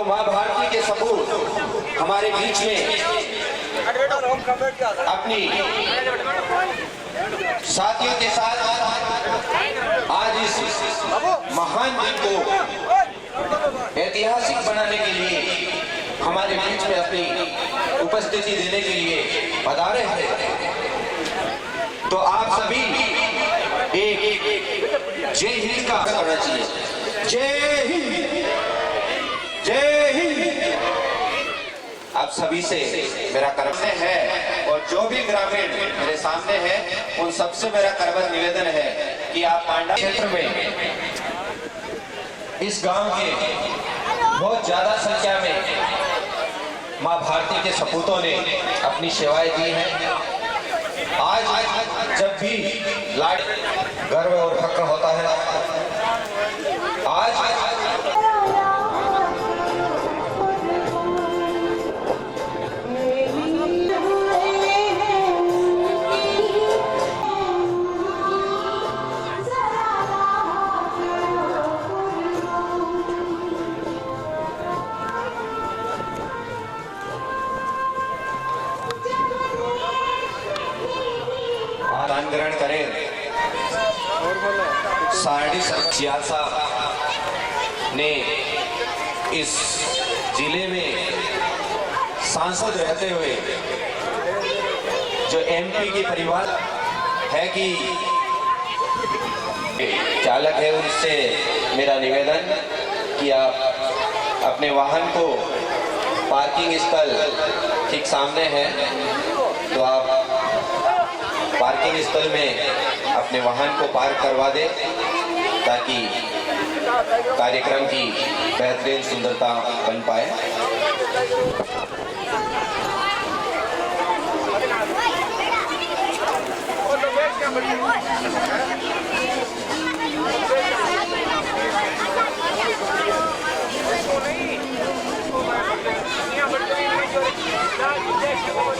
माँ भारती के सपूत हमारे बीच में अपनी साथियों के साथ आज इस महान दिन को ऐतिहासिक बनाने के लिए हमारे बीच में अपनी उपस्थिति देने के लिए पधारे हैं। तो आप सभी एक जय हिंद का करना चाहिए। जय हिंद, जय हिंद। आप सभी से मेरा कर्तव्य है और जो भी ग्रामीण मेरे सामने है उन सबसे मेरा करबद्ध निवेदन है कि आप पांडा क्षेत्र में इस गांव के बहुत ज्यादा संख्या में मां भारती के सपूतों ने अपनी सेवाएं दी हैं। आज जब भी लाड गर्व और फक्र होता है, आज ग्रहण करें। सारडी सियाल साहब ने इस जिले में सांसद रहते हुए जो एमपी की परिवार है कि चालक है, उनसे मेरा निवेदन कि आप अपने वाहन को पार्किंग स्थल ठीक सामने है तो आप पार्किंग स्थल में अपने वाहन को पार्क करवा दे ताकि कार्यक्रम की बेहतरीन सुंदरता बन पाए।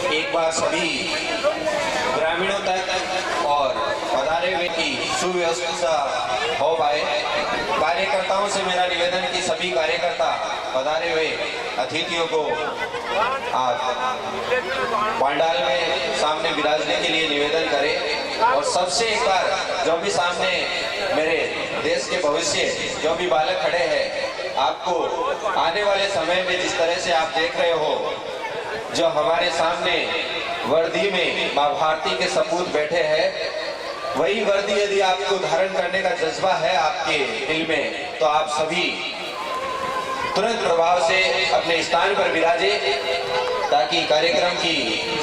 एक बार सभी ग्रामीणों तक और पधारे हुए की सुव्यवस्था हो पाए। कार्यकर्ताओं से मेरा निवेदन कि सभी कार्यकर्ता पधारे हुए अतिथियों को आप पंडाल में सामने विराजने के लिए निवेदन करें। और सबसे एक बार जो भी सामने मेरे देश के भविष्य जो भी बालक खड़े हैं, आपको आने वाले समय में जिस तरह से आप देख रहे हो, जो हमारे सामने वर्दी में मां भारती के सपूत बैठे हैं, वही वर्दी यदि आपको धारण करने का जज्बा है आपके दिल में, तो आप सभी तुरंत प्रभाव से अपने स्थान पर विराजे ताकि कार्यक्रम की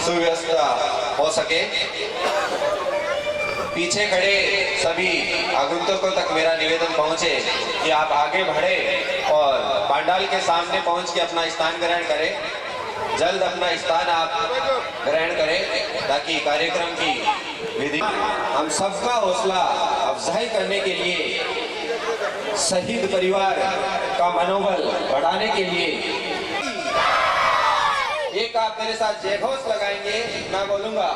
सुव्यवस्था हो सके। पीछे खड़े सभी आगंतुकों तक मेरा निवेदन पहुंचे कि आप आगे बढ़े और पंडाल के सामने पहुंच के अपना स्थान ग्रहण करें। जल्द अपना स्थान आप ग्रहण करें ताकि कार्यक्रम की विधि हम सबका हौसला अफजाई करने के लिए, शहीद परिवार का मनोबल बढ़ाने के लिए एक आप मेरे साथ जयघोष लगाएंगे। मैं बोलूंगा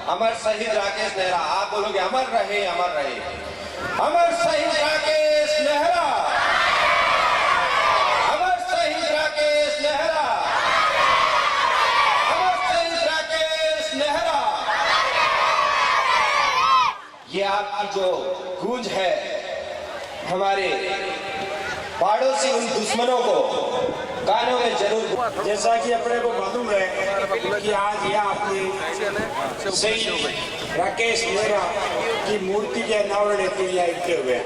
अमर शहीद राकेश नेहरा, आप बोलोगे अमर रहे, अमर रहे। अमर शहीद राकेश नेहरा, अमर शहीद राकेश नेहरा, अमर शहीद राकेश नेहरा। ये आपकी जो गूंज है हमारे पड़ोसी उन दुश्मनों को गानों में जरूर, जैसा कि अपने को मालूम है कि आज यहाँ अपनी शहीद राकेश नेहरा की मूर्ति के अनावरण हेतु यहाँ इकट्ठे हुए हैं।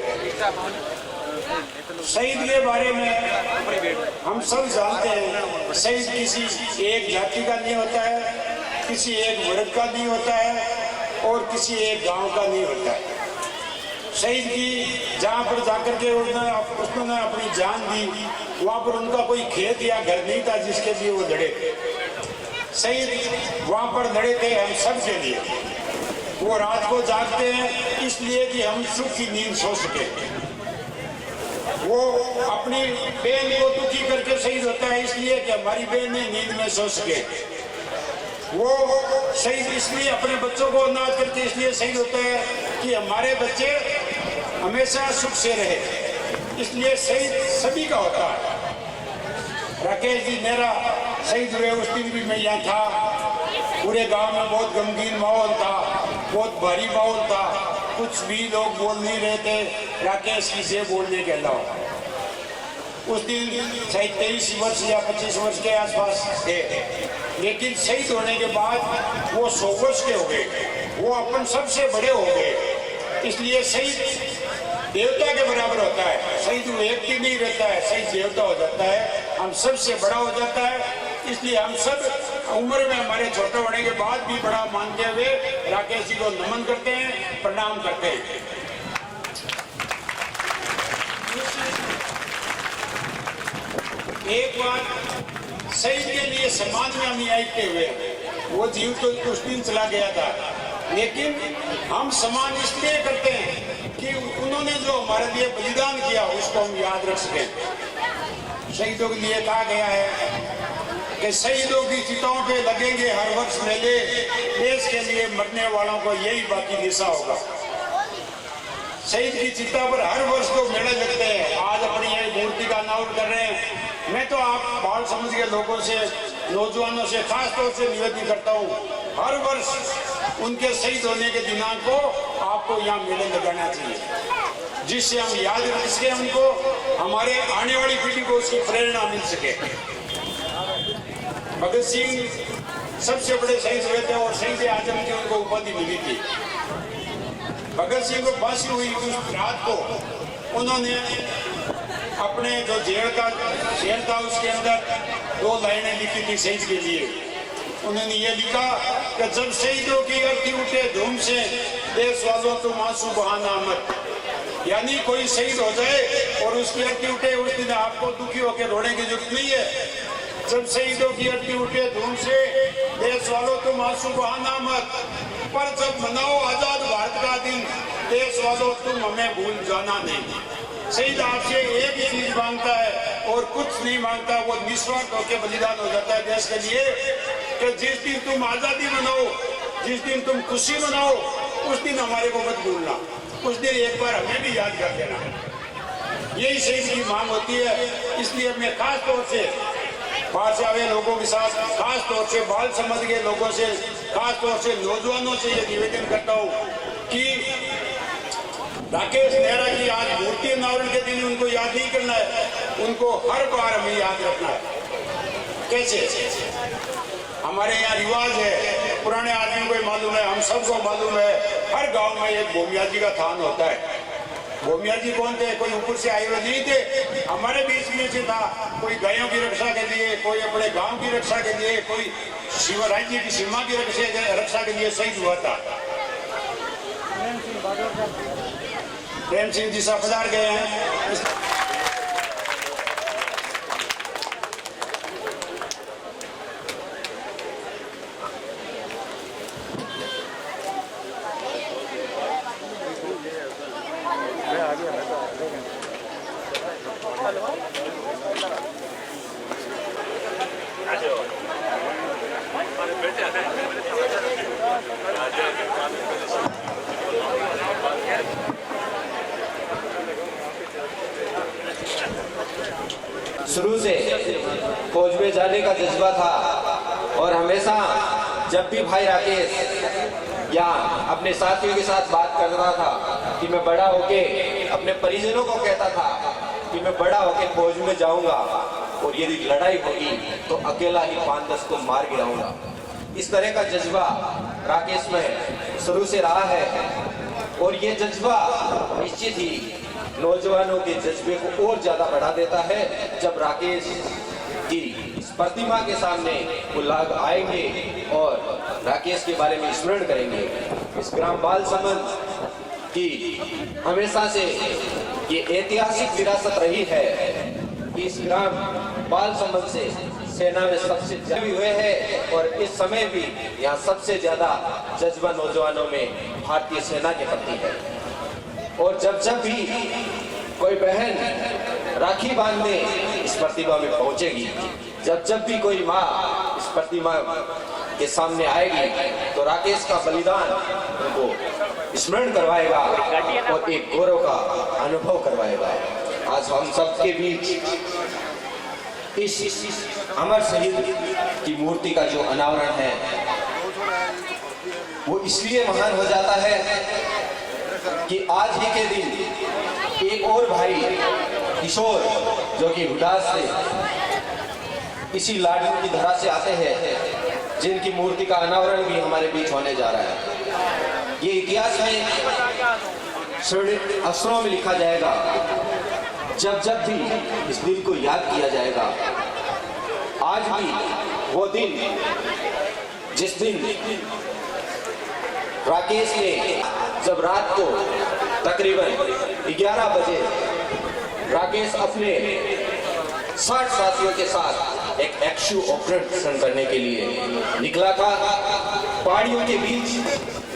शहीद के बारे में हम सब जानते हैं, शहीद किसी एक जाति का नहीं होता है, किसी एक वर्ग का नहीं होता है और किसी एक गांव का नहीं होता है। शहीद की जहाँ पर जाकर के उन्होंने अपनी जान दी, वहाँ पर उनका कोई खेत या घर नहीं था जिसके लिए वो लड़े। शहीद वहाँ पर लड़े थे हम सब के लिए। वो रात को जागते हैं इसलिए कि हम सुख की नींद सो सके। वो अपनी बहन को दुखी करके शहीद होता है इसलिए कि हमारी बहन नींद में सो सके। वो शहीद इसलिए अपने बच्चों को अनाथ करके इसलिए शहीद होता है कि हमारे बच्चे हमेशा सुख से रहे, इसलिए शहीद सभी का होता है। राकेश जी नेहरा शहीद हुए उस दिन भी मैं यहाँ था। पूरे गांव में बहुत गमगीन माहौल था, बहुत भारी माहौल था। कुछ भी लोग बोल नहीं रहे थे राकेश जी से बोलने के अलावा। उस दिन शायद 23 वर्ष या 25 वर्ष के आसपास थे, लेकिन शहीद होने के बाद वो 100 वर्ष के हो गए, वो अपन सबसे बड़े हो गए। इसलिए शहीद देवता के बराबर होता है, शहीद व्यक्ति नहीं रहता है, शहीद देवता हो जाता है, हम सबसे बड़ा हो जाता है। इसलिए हम सब उम्र में हमारे छोटे होने के बाद भी बड़ा मानते हुए राकेश जी को नमन करते हैं, प्रणाम करते हैं। एक बात शहीद के लिए समाज में हम आते हुए, वो जीव तो कुछ दिन चला गया था, लेकिन हम सम्मान इसलिए करते हैं कि उन्होंने जो हमारे लिए बलिदान किया उसको हम याद रख सकें। शहीदों के लिए कहा गया है कि शहीदों की चिताओं पे लगेंगे हर वर्ष मेले, देश के लिए मरने वालों को यही बाकी दिशा होगा। शहीद की चिता पर हर वर्ष तो मेले लगते हैं। आज अपनी ये मूर्ति का अनावरण कर रहे हैं। मैं तो आप बाल समझ के लोगों से, नौजवानों से खास तौर से निवेदन करता हूँ, हर वर्ष उनके शहीद होने के दिनांक को आपको यहाँ मेले लगाना चाहिए, जिससे हम याद रख सके उनको, हमारे आने वाली पीढ़ी को उसकी प्रेरणा मिल सके। भगत सिंह सबसे बड़े शहीद हुए थे और शहीद आजम की उनको उपाधि मिली थी। भगत सिंह को फांसी हुई उस रात को उन्होंने अपने जो जेल था उसके अंदर 2 लाइनें लिखी थी शहीद के लिए। उन्होंने ये लिखा कि जब शहीदों की अर्थी उठे धूम से, देश वालों तुम आंसू बहाना मत। यानी कोई शहीद हो जाए और उसकी अर्थी उठे, उस दिन आपको दुखी होकर रोने की जरूरत नहीं है। जब शहीदों की अर्थी उठे धूम से, देश वालों तुम आंसू बहाना मत। पर जब मनाओ आजाद भारत का दिन, देश वालों तुम हमें भूल जाना नहीं। शहीद आपसे एक ही चीज मांगता है और कुछ नहीं मांगता, वो निस्वार्थ होकर बलिदान हो जाता है देश के लिए। कि जिस दिन तुम आजादी मनाओ, जिस दिन तुम खुशी मनाओ, उस दिन हमारे को मत भूलना, उस दिन एक बार हमें भी याद कर देना। यही शहीद की मांग होती है। इसलिए मैं खास तौर से बाहर से आए लोगों के साथ, खास तौर से बाल समाज के लोगों से, खास तौर से नौजवानों से ये निवेदन करता हूँ कि राकेश नेहरा की आज मूर्ति अनावरण के दिन उनको याद नहीं करना है, उनको हर बार हमें याद रखना है। कैसे? हमारे यहाँ रिवाज है, पुराने आदमियों को मालूम है, हम सबको मालूम है, हर गांव में एक भूमिया जी का थान होता है। भूमिया जी कौन थे? कोई ऊपर से आए हुए नहीं थे, हमारे बीच में से था। कोई गायों की रक्षा के लिए, कोई अपने गांव की रक्षा के लिए, कोई राज्य की सीमा की रक्षा के लिए शहीद हुआ था। प्रेम सिंह जी साहब पधार गए हैं। शुरू से फौज में जाने का जज्बा था और हमेशा जब भी भाई राकेश या अपने साथियों के साथ बात करता था कि मैं बड़ा होके अपने परिजनों को कहता था कि मैं बड़ा होके फौज में जाऊंगा और यदि लड़ाई होगी तो अकेला ही 5-10 को मार गिराऊंगा। इस तरह का जज्बा राकेश में शुरू से रहा है और ये जज्बा निश्चित ही नौजवानों के जज्बे को और ज्यादा बढ़ा देता है। जब राकेश की इस प्रतिमा के सामने वो लोग आएंगे और राकेश के बारे में स्मरण करेंगे। इस ग्राम बाल समंद की हमेशा से ये ऐतिहासिक विरासत रही है कि इस ग्राम बाल समंद से सेना में सबसे ज्यादा हुए हैं और इस समय भी यहाँ सबसे ज्यादा जज्बा नौजवानों में भारतीय सेना के प्रति है। और जब जब भी कोई बहन राखी बांधने इस प्रतिमा में पहुंचेगी, जब जब भी कोई माँ इस प्रतिमा के सामने आएगी तो राकेश का बलिदान उनको स्मरण करवाएगा और एक गौरव का अनुभव करवाएगा। आज हम सबके बीच इस अमर शहीद की मूर्ति का जो अनावरण है वो इसलिए महान हो जाता है कि आज ही के दिन एक और भाई किशोर जो कि हुडास से इसी लाडू की धरा से आते हैं, जिनकी मूर्ति का अनावरण भी हमारे बीच होने जा रहा है। ये इतिहास में स्वर्णिम अक्षरों में लिखा जाएगा। जब जब भी इस दिन को याद किया जाएगा, आज भी वो दिन जिस दिन राकेश ने जब रात को तकरीबन 11 बजे राकेश अपने 60 साथियों के साथ एक एक्शु ऑपरेशन करने के लिए निकला था। पहाड़ियों के बीच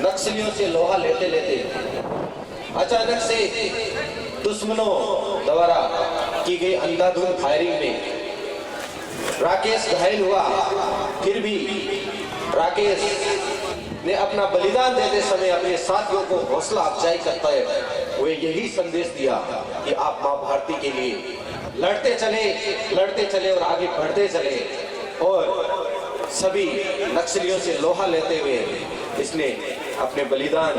नक्सलियों से लोहा लेते लेते अचानक से दुश्मनों द्वारा की गई अंधाधुंध फायरिंग में राकेश घायल हुआ। फिर भी राकेश ने अपना बलिदान देते समय अपने साथियों को हौसला अफजाई करता है वो यही संदेश दिया कि आप मां भारती के लिए लड़ते चले और आगे बढ़ते चले। और सभी नक्सलियों से लोहा लेते हुए इसने अपने बलिदान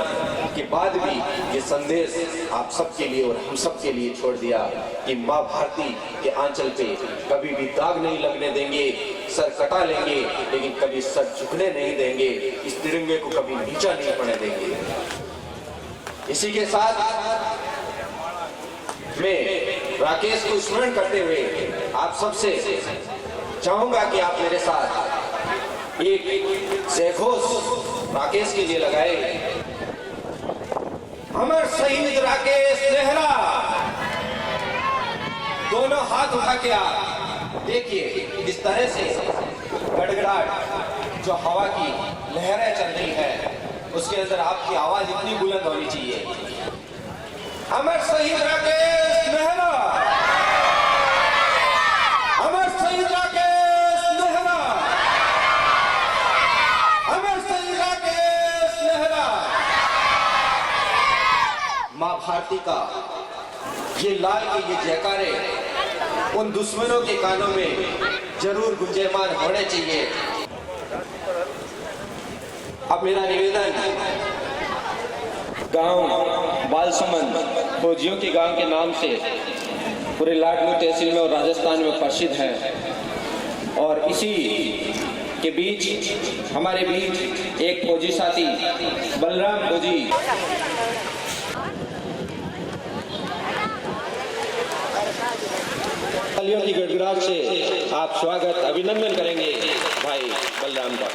के बाद भी ये संदेश आप सबके लिए और हम सब के लिए छोड़ दिया कि मां भारती के आंचल पे कभी भी दाग नहीं लगने देंगे, सर कटा लेंगे लेकिन कभी सर झुकने नहीं देंगे, इस तिरंगे को कभी नीचा नहीं पड़ने देंगे। इसी के साथ मैं राकेश को स्मरण करते हुए आप सबसे चाहूंगा कि आप मेरे साथ एक जयघोष राकेश के लिए लगाए। अमर शहीद राकेश नेहरा। दोनों हाथ उठा के आप देखिए इस तरह से गड़गड़ाहट जो हवा की लहरें चल रही है उसके अंदर आपकी आवाज इतनी बुलंद होनी चाहिए। अमर शहीद राकेश नेहरा। अमर शहीद राकेश नेहरा। अमर शहीद राकेश नेहरा। मां भारती का ये लाल के ये जयकारे उन दुश्मनों के कानों में जरूर गुंजयमान होने चाहिए। अब मेरा निवेदन गांव बालसमंद फौजियों के गांव के नाम से पूरे लाडनू तहसील में और राजस्थान में प्रसिद्ध है और इसी के बीच हमारे बीच एक फौजी साथी बलराम फौजी तालियों की गड़गड़ाहट से आप स्वागत अभिनंदन करेंगे भाई बलराम का।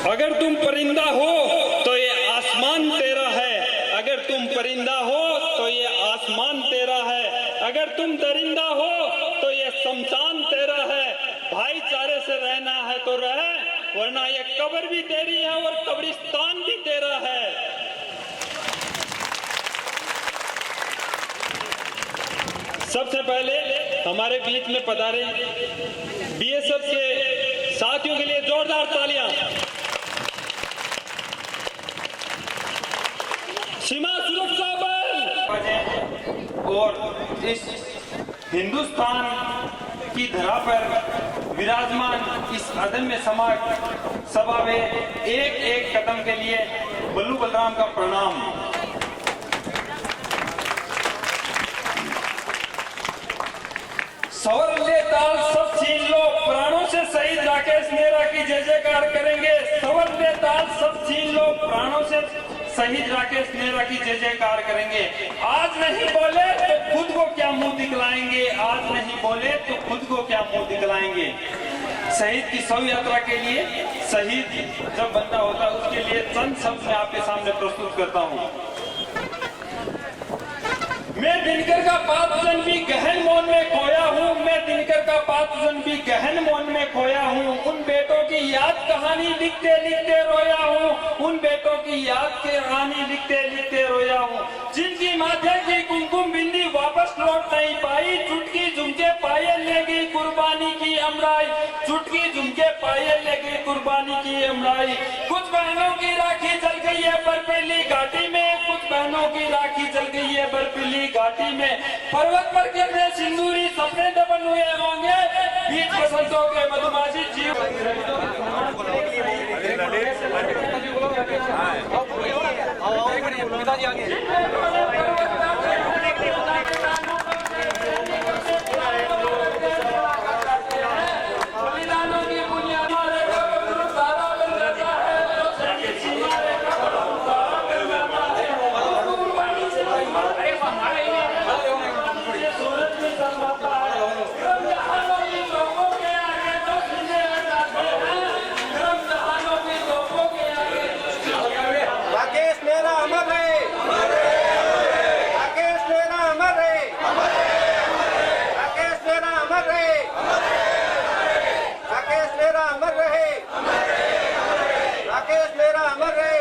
अगर तुम परिंदा हो तो ये आसमान तेरा है, अगर तुम परिंदा हो तो ये आसमान तेरा है, अगर तुम दरिंदा हो तो ये शमशान तेरा है। भाईचारे से रहना है तो रह, वरना ये कब्र भी तेरी है और कब्रिस्तान भी तेरा है। सबसे पहले हमारे बीच में पधारे बीएसएफ के साथियों के लिए जोरदार तालियां। सीमा सुरक्षा बल और इस हिंदुस्तान की धरा पर विराजमान इस अदम्य समाज सभा में एक एक कदम के लिए बल्लू बलराम का प्रणाम। सवर ले ताल सब छीन लो, प्राणों से शहीद राकेश नेहरा की जय जयकार करेंगे। सवर ले ताल सब छीन लो, प्राणों से शहीद राकेश नेहरा की जय जयकार करेंगे। आज नहीं बोले तो खुद को क्या मुंह दिखलाएंगे, आज नहीं बोले तो खुद को क्या मुंह दिखलाएंगे। शहीद की शव यात्रा के लिए शहीद जब बंदा होता है उसके लिए चंद शब्द मैं आपके सामने प्रस्तुत करता हूँ। मैं दिनकर का पातजन भी गहन मौन में खोया हूँ, मैं दिनकर का पातजन भी गहन मौन में खोया हूँ। उन बेटों की याद कहानी लिखते लिखते रोया हूँ, उन बेटों की याद कहानी लिखते लिखते रोया हूँ। जिनकी माथे की कुमकुम बिंदी वापस लौट नहीं पाई, चुटकी झुमके पायल ले गई कुर्बानी की अमराई, चुटकी झुमके पायल ले गई कुर्बानी की अमराई। कुछ बहनों की राखी जल गई है बर्फीली घाटी में, कुछ बहनों की राखी जल गई है बर्फीली घाटी में। पर्वत पर गिरने सिंदूरी सपने दबन हुए होंगे, बीच बसंतों के मधुमाछी बलिदानों की बुनियाद तारा बन जाता है, सूरज भी शर्माता है। गरम जहानों की तोपों के आगे तो सीने लगाते हैं, गरम जहानों की तोपों के आगे। राकेश मेरा अमर है, राकेश मेरा अमर है, राकेश मेरा अमर है, राकेश मेरा अमर है, राकेश मेरा अमर है।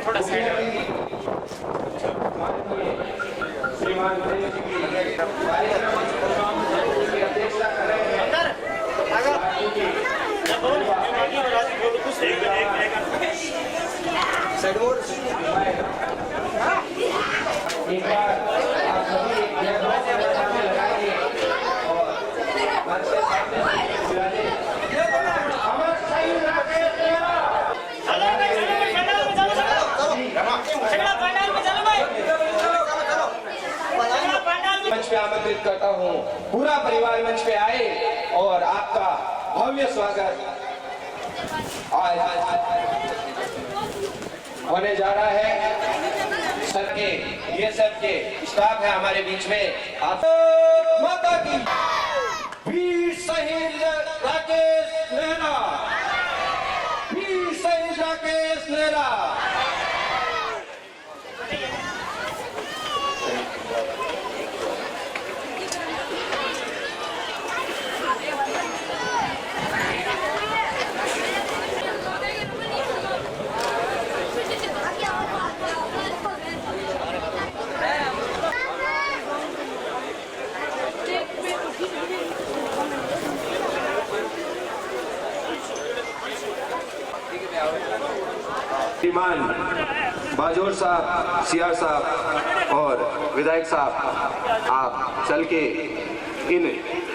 थोड़ा साइड मंच पे आमंत्रित करता हूँ, पूरा परिवार मंच पे आए और आपका भव्य स्वागत आज होने जा रहा है। सर के ये सब के स्टाफ है हमारे बीच में। आप माता की वीर शहीद राकेश नेहरा, वीर शहीद राकेश नेहरा। श्रीमान बाजोर साहब, सीआर साहब और विधायक साहब, आप चल के इन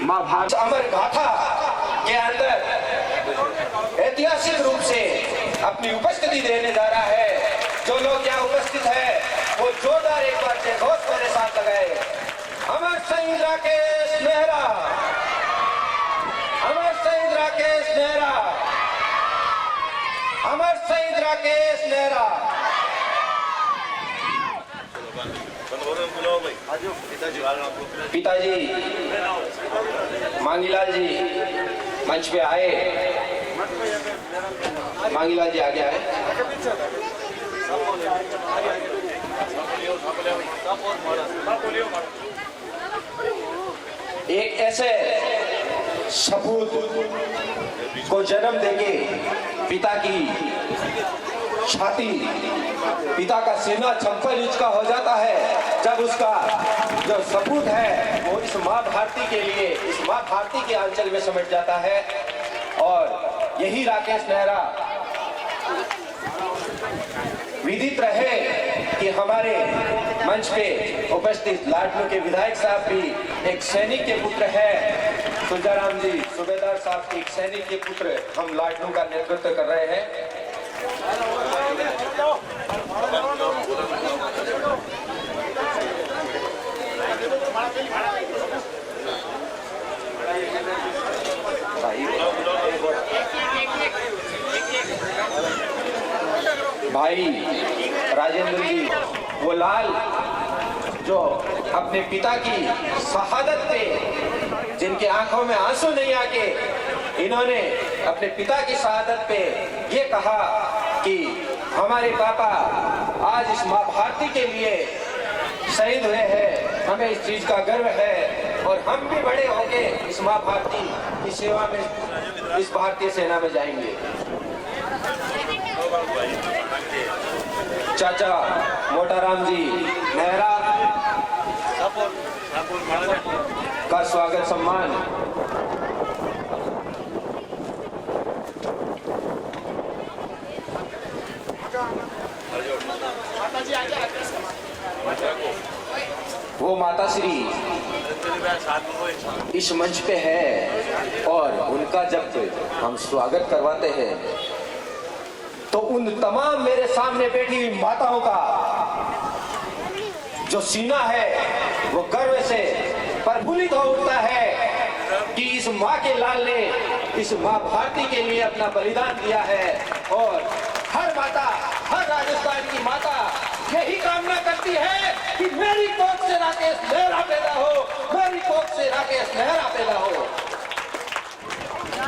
मां भारत अमर गाथा के अंदर ऐतिहासिक रूप से अपनी उपस्थिति देने जा रहा है। जो लोग यहाँ उपस्थित है वो जोरदार एक बार से घोष मेरे साथ लगाए। अमर शहीद राकेश मेहरा, अमर शहीद राकेश मेहरा, अमर शहीद राकेश मेहरा। पिताजी मांगीलाल जी मंच पे आए। मांगीलाल जी आगे आए। एक ऐसे सपूत को जन्म देके पिता की छाती, पिता का सीना 56 इंच का हो जाता है जब उसका जो सपूत है वो इस माँ भारती के लिए, इस माँ भारती के आंचल में समझ जाता है। और यही राकेश मेहरा विदित रहे कि हमारे मंच पे उपस्थित लाडनू के विधायक साहब भी एक सैनिक के पुत्र है। तुलजाराम जी सूबेदार साहब के एक सैनिक के पुत्र हम लाडनू का नेतृत्व कर रहे हैं। भाई राजेंद्र जी वो लाल जो अपने पिता की शहादत पे, जिनके आंखों में आंसू नहीं आके इन्होंने अपने पिता की शहादत पे ये कहा कि हमारे पापा आज इस माँ भारती के लिए शहीद हुए हैं, हमें इस चीज का गर्व है और हम भी बड़े होके इस माँ भारती की सेवा में, इस भारतीय सेना में जाएंगे। चाचा मोटाराम जी मेहरा का स्वागत सम्मान। वो माता श्री इस मंच पे है और उनका जब हम स्वागत करवाते हैं तो उन तमाम मेरे सामने बैठी हुई माताओं का जो सीना है वो गर्व से प्रफुल्लित हो उठता है कि इस माँ के लाल ने इस माँ भारती के लिए अपना बलिदान दिया है। और हर माता, हर राजस्थान की माता यही कामना करती है कि मेरी कोख से राकेश मेहरा पैदा हो, मेरी कोख से राकेश मेहरा पैदा हो।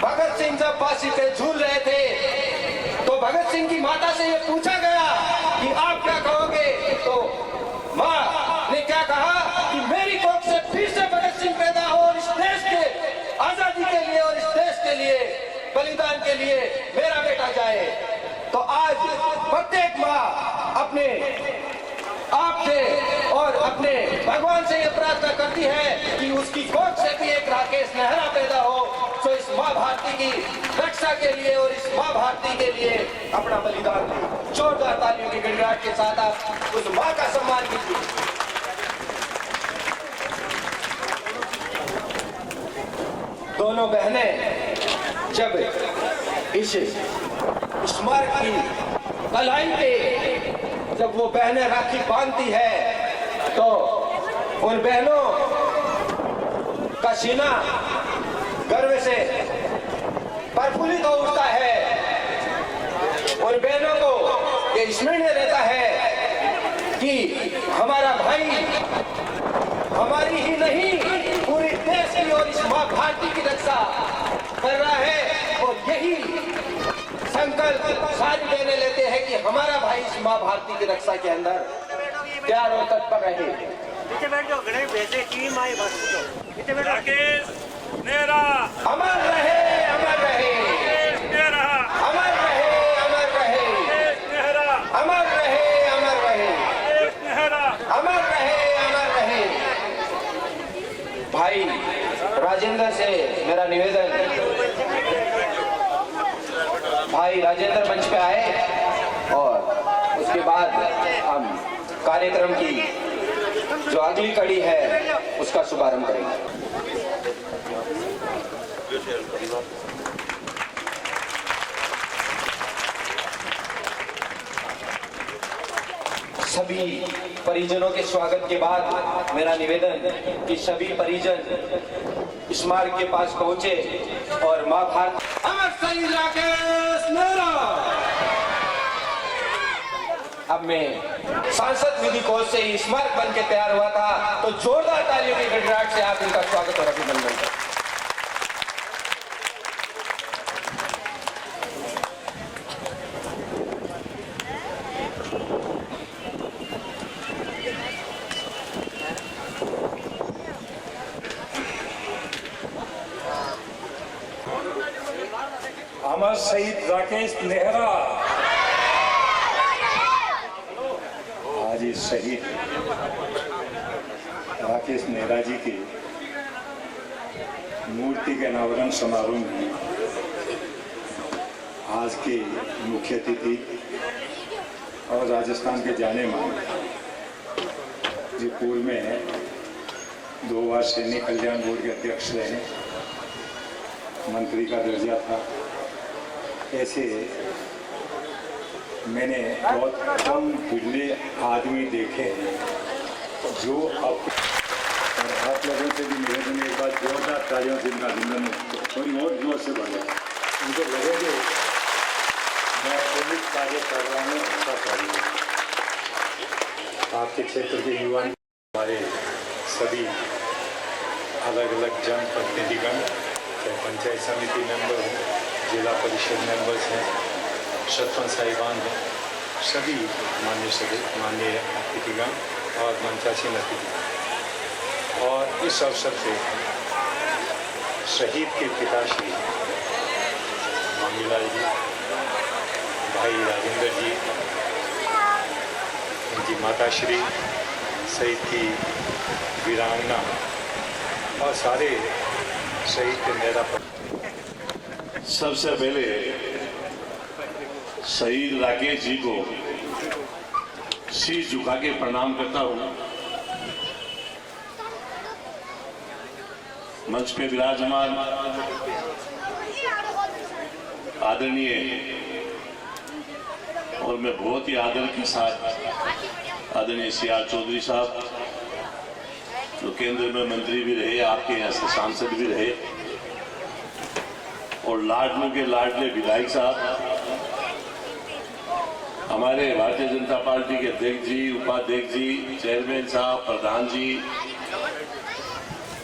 भगत सिंह जब फांसी पे झूल रहे थे तो भगत सिंह की माता से ये पूछा गया कि आप क्या कहोगे, तो माँ ने क्या कहा कि मेरी कोख से फिर से भगत सिंह पैदा हो और इस देश के आजादी के लिए और इस देश के लिए बलिदान के लिए मेरा बेटा जाए। तो आज प्रत्येक माँ अपने आप से और अपने भगवान से ये प्रार्थना करती है कि उसकी कोख से भी एक राकेश मेहरा पैदा हो, तो इस माँ भारती की रक्षा के लिए और इस माँ भारती के लिए अपना बलिदान दे। जोरदार तालियों की गड़गड़ाहट के साथ आप उस माँ का सम्मान कीजिए। दोनों बहनें जब इस स्मारक की कलाई पे जब वो बहनें राखी बांधती है तो उन बहनों का सीना गर्व से प्रफुल्लित हो उठता है। उन बहनों को ये स्मरण रहता है कि हमारा भाई हमारी ही नहीं पूरी देश की और इस माँ भारती की रक्षा कर रहा है। और यही संकल्प सारी बहनें लेते हैं कि हमारा भाई इस माँ भारती की रक्षा के अंदर तैयार और तत्पर रहे। राकेश मेहरा अमर रहे, अमर रहे, मेहरा अमर रहे, अमर रहे, मेहरा अमर रहे, अमर रहे, मेहरा अमर रहे, अमर रहे। भाई राजेंद्र से मेरा निवेदन, भाई राजेंद्र मंच पे आए और उसके बाद हम कार्यक्रम की जो अगली कड़ी है उसका शुभारंभ करेंगे। सभी परिजनों के स्वागत के बाद मेरा निवेदन कि सभी परिजन स्मारक के पास पहुंचे और मां भारती अमर शहीद राकेश नेहरा। अब मैं सांसद विधि कोष से ही स्मारक बन के तैयार हुआ था, तो जोरदार तालियों की गड़गड़ाहट से आप इनका स्वागत और अभिनंदन करें। अमर शहीद राकेश नेहरा। आज इस शहीद राकेश नेहरा जी की मूर्ति के अनावरण समारोह में आज के मुख्य अतिथि और राजस्थान के जाने माने जो पूर्व में 2 बार सैनिक कल्याण बोर्ड के अध्यक्ष रहे, मंत्री का दर्जा था, ऐसे मैंने बहुत कम बिरले आदमी देखे हैं जो अब आप लोगों से भी निवेदन एक बार जोरदार तालियों से इनका अभिनंदन थोड़ी और जोर से बढ़े। उनको लगे कि मैं पुलिस कार्य कर रहा हूँ, अच्छा कार्य। आपके क्षेत्र के युवा हमारे सभी अलग अलग जनप्रतिनिधिगण, चाहे पंचायत समिति मेंबर हो, जिला परिषद मेंबर्स हैं, सरपंच साहिबान हैं, सभी माननीय अतिथिगण और मंचासीन अतिथि, और इस अवसर से शहीद के पिताश्री मांगीलाल जी, भाई राजेंद्र जी, उनकी माताश्री, शहीद की वीरांगना और सारे शहीद के नेता पर सबसे पहले शहीद राकेश जी को शीश झुका के प्रणाम करता हूं। मंच पे विराजमान आदरणीय, और मैं बहुत ही आदर के साथ आदरणीय CR चौधरी साहब, जो केंद्र में मंत्री भी रहे, आपके यहाँ से सांसद भी रहे, और लाडलों के लाडले विधायक साहब, हमारे भारतीय जनता पार्टी के अध्यक्ष जी, उपाध्यक्ष जी, चेयरमैन साहब, प्रधान जी,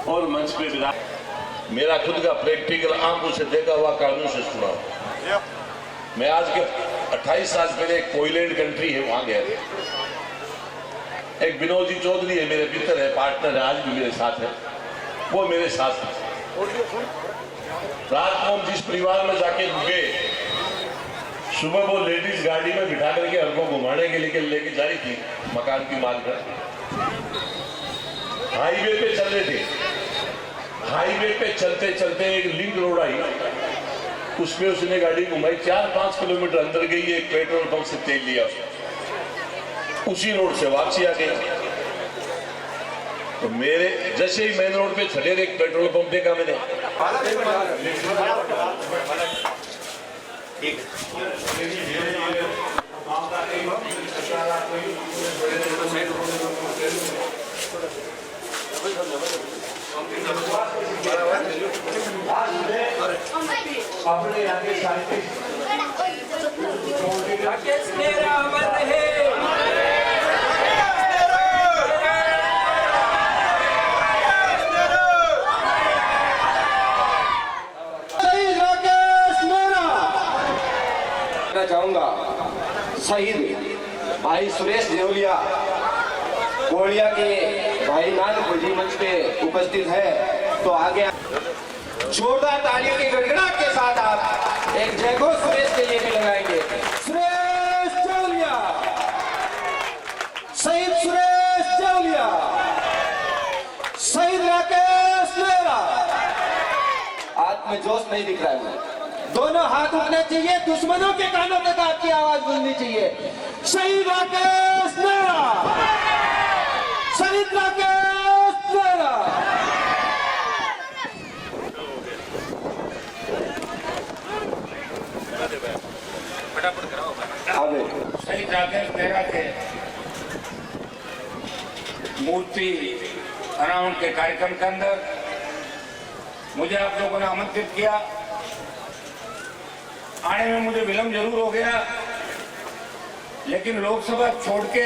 और मंच पे विधायक। मेरा खुद का प्रैक्टिकल आंखों से देखा हुआ, कानून से सुना। मैं आज के 28 साल पहले एक कोयलैंड कंट्री है, वहां गया था। एक विनोद जी चौधरी है, मेरे मित्र है, पार्टनर है, आज भी मेरे साथ है, वो मेरे साथ है। रात को हम जिस परिवार में जाके रुके, सुबह वो लेडीज गाड़ी में बिठा करके हमको घुमाने के लिए लेके जा रही थी मकान की मालकर। हाईवे पे चल रहे थे, हाईवे पे चलते चलते एक लिंक रोड आई, उसमें उसने गाड़ी घुमाई, 4-5 किलोमीटर अंदर गई, एक पेट्रोल पंप से तेल लिया, उसी रोड से वापसी आ गई। तो मेरे जैसे ही मेन रोड पे चढ़े, एक पेट्रोल पंप देखा मैंने, अपने यहाँ के राकेश नेहरा अमर रहे। चाहूंगा शहीद भाई सुरेश देवलिया कोलिया के भाई नाथ जी मंच पे उपस्थित है, तो आगे जोरदार तालियों की गड़गड़ाहट के साथ आप एक जय घोष सुरेश के लिए भी लगाएंगे। सुरेश देवलिया, शहीद सुरेश देवलिया, शहीद राकेश नेहरा। आत्मजोश नहीं दिख रहा है, दोनों हाथ उठने चाहिए, दुश्मनों के कानों तक आपकी आवाज गूंजनी चाहिए। शहीद राकेश नेहरा, शहीद राकेश नेहरा। शहीद राकेश नेहरा के मूर्ति अनावरण के कार्यक्रम के अंदर मुझे आप लोगों ने आमंत्रित किया। आने में मुझे विलंब जरूर हो गया, लेकिन लोकसभा छोड़ के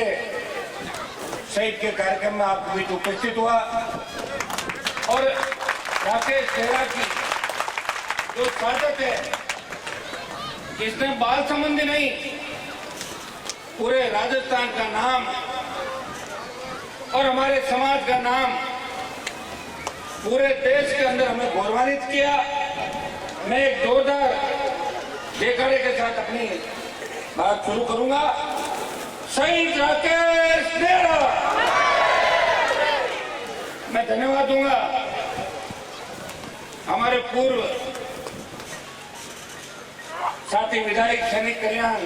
शहीद के कार्यक्रम में आपके बीच उपस्थित हुआ और राकेश नेहरा की जो सादत है, इसने बाल संबंधी नहीं पूरे राजस्थान का नाम और हमारे समाज का नाम पूरे देश के अंदर हमें गौरवान्वित किया। मैं एक जोरदार देखाड़े के साथ अपनी बात शुरू करूंगा। शहीद राकेश नेहरा, मैं धन्यवाद दूंगा हमारे पूर्व साथी विधायक सैनिक कल्याण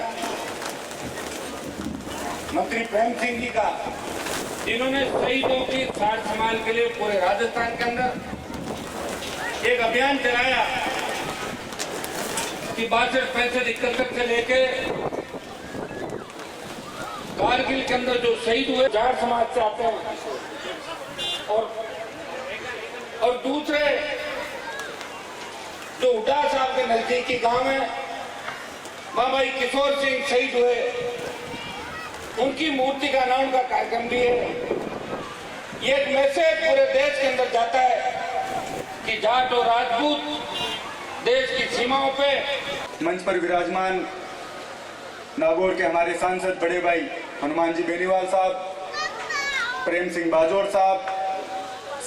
मंत्री प्रेम सिंह जी का, जिन्होंने शहीदों की सार संभाल के लिए पूरे राजस्थान के अंदर एक अभियान चलाया कि 62, 65, 71 से लेके कारगिल के अंदर जो शहीद हुए जाट समाज से आते हैं और दूसरे जो उड़ा साहब के नजदीकी गांव है, बाबा किशोर सिंह शहीद हुए, उनकी मूर्ति का अनावरण का कार्यक्रम भी है। ये एक मैसेज पूरे देश के अंदर जाता है कि जाट और राजपूत देश की सीमाओं पे। मंच पर विराजमान नागौर के हमारे सांसद बड़े भाई हनुमान जी बेनीवाल साहब, प्रेम सिंह बाजौर साहब,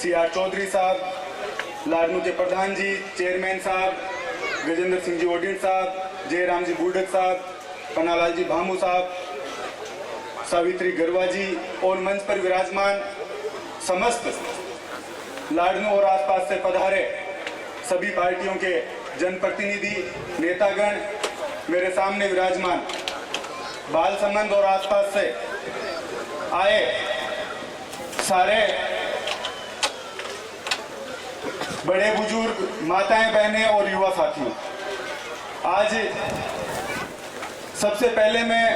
CR चौधरी साहब, लाडनू के प्रधान जी, चेयरमैन साहब, गजेंद्र सिंह जी ओडिन साहब, जयराम जी बूडक साहब, पन्नालाल जी भामू साहब, सावित्री गरवा जी और मंच पर विराजमान समस्त लाडनू और आसपास से पधारे सभी पार्टियों के जनप्रतिनिधि, नेतागण, मेरे सामने विराजमान बाल संबंध और आसपास से आए सारे बड़े बुजुर्ग, माताएं, बहनें और युवा साथियों, आज सबसे पहले मैं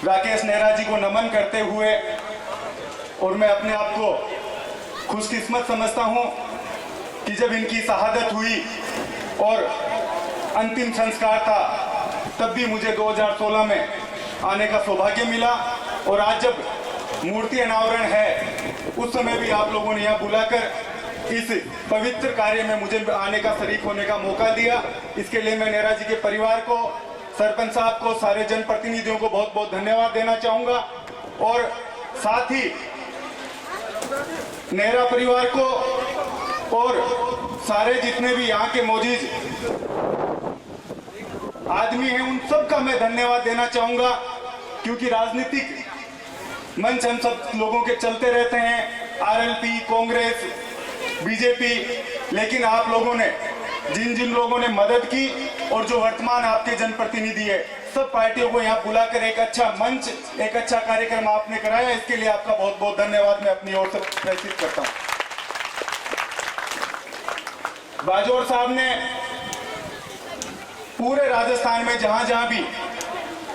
राकेश नेहरा जी को नमन करते हुए और मैं अपने आप को खुशकिस्मत समझता हूं कि जब इनकी शहादत हुई और अंतिम संस्कार था तब भी मुझे 2016 में आने का सौभाग्य मिला और आज जब मूर्ति अनावरण है उस समय भी आप लोगों ने यहाँ बुलाकर इस पवित्र कार्य में मुझे आने का शरीक होने का मौका दिया। इसके लिए मैं नेहरा जी के परिवार को, सरपंच साहब को, सारे जनप्रतिनिधियों को बहुत बहुत धन्यवाद देना चाहूंगा और साथ ही नेहरा परिवार को और सारे जितने भी यहाँ के मौजूद आदमी हैं उन सब का मैं धन्यवाद देना चाहूंगा, क्योंकि राजनीतिक मंच हम सब लोगों के चलते रहते हैं, RLP, कांग्रेस, बीजेपी, लेकिन आप लोगों ने जिन जिन लोगों ने मदद की और जो वर्तमान आपके जनप्रतिनिधि है, सब पार्टियों को यहाँ बुलाकर एक अच्छा मंच, एक अच्छा कार्यक्रम आपने कराया, इसके लिए आपका बहुत बहुत धन्यवाद मैं अपनी ओर से प्रेषित करता हूँ। बाजौर साहब ने पूरे राजस्थान में जहां जहां भी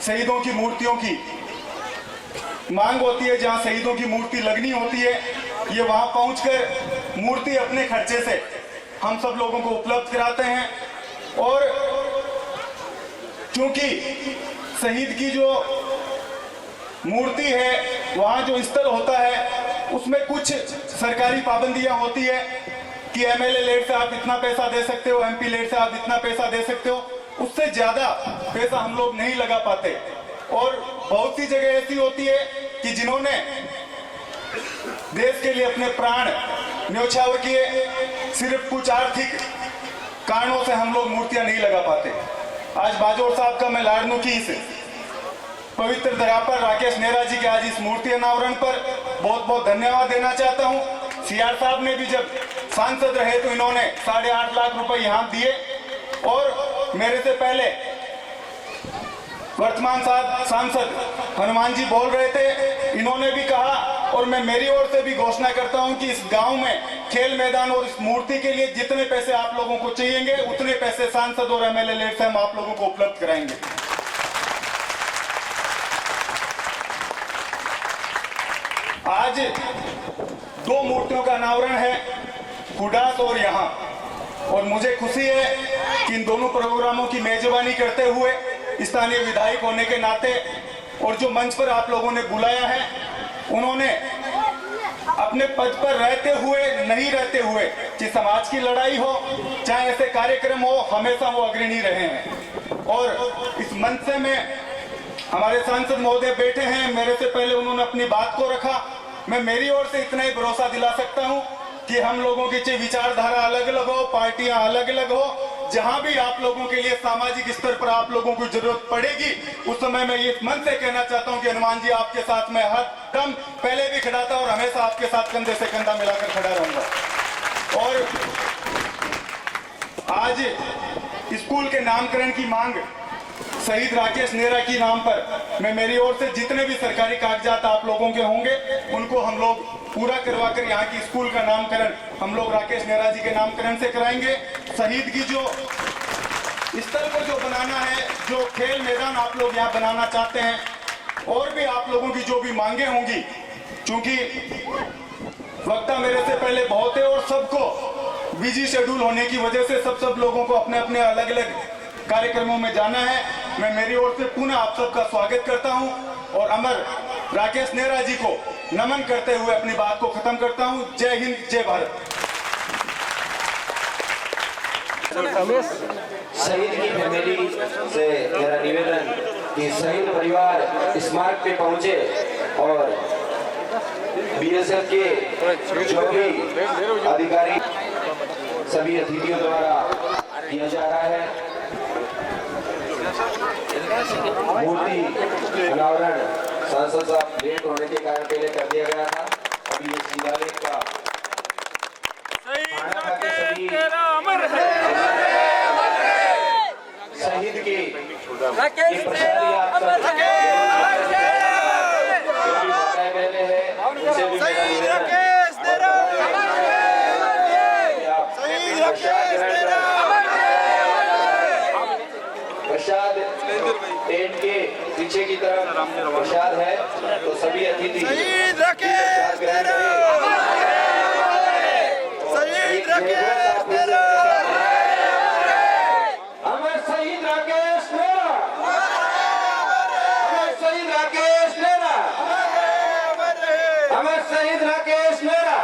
शहीदों की मूर्तियों की मांग होती है, जहां शहीदों की मूर्ति लगनी होती है, ये वहां पहुंचकर मूर्ति अपने खर्चे से हम सब लोगों को उपलब्ध कराते हैं। और क्योंकि शहीद की जो मूर्ति है, वहां जो स्थल होता है, उसमें कुछ सरकारी पाबंदियां होती है कि MLA लेट से आप इतना पैसा दे सकते हो, MP लेट से आप इतना पैसा दे सकते हो, उससे ज्यादा पैसा हम लोग नहीं लगा पाते। और बहुत सी जगह ऐसी होती है कि जिन्होंने देश के लिए अपने प्राण न्योछावर किए, सिर्फ कुछ आर्थिक कारणों से हम लोग मूर्तियां नहीं लगा पाते। आज बाजौर साहब का मैं लाडनू की इस पवित्र धरा पर राकेश नेहरा जी के आज इस मूर्ति अनावरण पर बहुत बहुत धन्यवाद देना चाहता हूं। CR साहब ने भी जब सांसद रहे तो इन्होंने 8.5 लाख रुपए यहां दिए और मेरे से पहले वर्तमान सांसद हनुमान जी बोल रहे थे, इन्होंने भी कहा और मैं मेरी ओर से भी घोषणा करता हूं कि इस गांव में खेल मैदान और इस मूर्ति के लिए जितने पैसे आप लोगों को चाहिएंगे उतने पैसे सांसद और MLA लेट से हम आप लोगों को उपलब्ध कराएंगे। आज दो मूर्तियों का अनावरण है, हुडास और यहाँ, और मुझे खुशी है कि इन दोनों प्रोग्रामों की मेजबानी करते हुए स्थानीय विधायक होने के नाते और जो मंच पर आप लोगों ने बुलाया है, उन्होंने अपने पद पर रहते हुए नहीं रहते हुए कि समाज की लड़ाई हो चाहे ऐसे कार्यक्रम हो, हमेशा वो अग्रणी रहे हैं। और इस मंच से में हमारे सांसद महोदय बैठे हैं, मेरे से पहले उन्होंने अपनी बात को रखा। मैं मेरी ओर से इतना ही भरोसा दिला सकता हूं कि हम लोगों की चाहे विचारधारा अलग अलग हो, पार्टियां अलग अलग हो, जहां भी आप लोगों के लिए सामाजिक स्तर पर आप लोगों को जरूरत पड़ेगी, उस समय मैं इस मन से कहना चाहता हूं कि हनुमान जी आपके साथ में हर दम पहले भी खड़ा था और हमेशा आपके साथ कंधे से कंधा मिलाकर खड़ा रहूंगा। और आज स्कूल के नामकरण की मांग शहीद राकेश नेहरा की नाम पर मैं मेरी ओर से जितने भी सरकारी कागजात आप लोगों के होंगे उनको हम लोग पूरा करवाकर यहाँ की स्कूल का नामकरण हम लोग राकेश नेहरा जी के नामकरण से कराएंगे। शहीद की जो स्थल को जो बनाना है, जो खेल मैदान आप लोग यहाँ बनाना चाहते हैं, और भी आप लोगों की जो भी मांगे होंगी, क्योंकि वक्ता मेरे से पहले बहुत है और सबको बिजी शेड्यूल होने की वजह से सब लोगों को अपने अपने अलग अलग कार्यक्रमों में जाना है। मैं मेरी ओर से पुनः आप सबका स्वागत करता हूं और अमर राकेश नेहरा जी को नमन करते हुए अपनी बात को खत्म करता हूं। जय हिंद, जय भारत। शहीद की फैमिली से मेरा निवेदन कि शहीद परिवार स्मारक पे पहुंचे और बीएसएफ के जो भी अधिकारी सभी अतिथियों द्वारा किया जा रहा है मूर्ति अनावरण, सांसद साहब लेट होने के कारण पहले कर दिया गया था। अभी ये शिलालेख का खाना खा के सभी शहीद के प्रसादी आप सब जो भी माताएं बहनें हैं उनसे भी मेरा निवेदन प्रसाद टेंट के पीछे की तरफ प्रसाद है, तो सभी अतिथि प्रसाद ग्रहण करें। अमर शहीद राकेश नेहरा, अमर शहीद राकेश नेहरा, अमर शहीद राकेश नेहरा।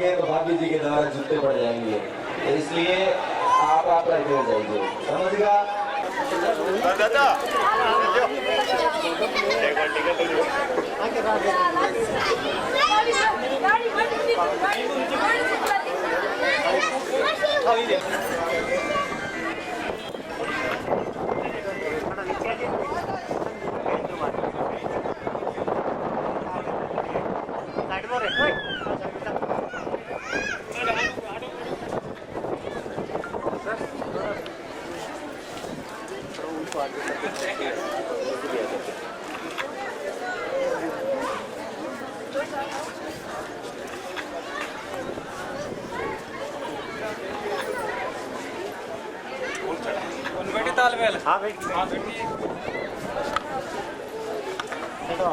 तो भाभी जी के द्वारा जूते पड़ जाएंगे, इसलिए आप रखे जाइए, समझ दादा। तालमेल हाँ भाई हेलो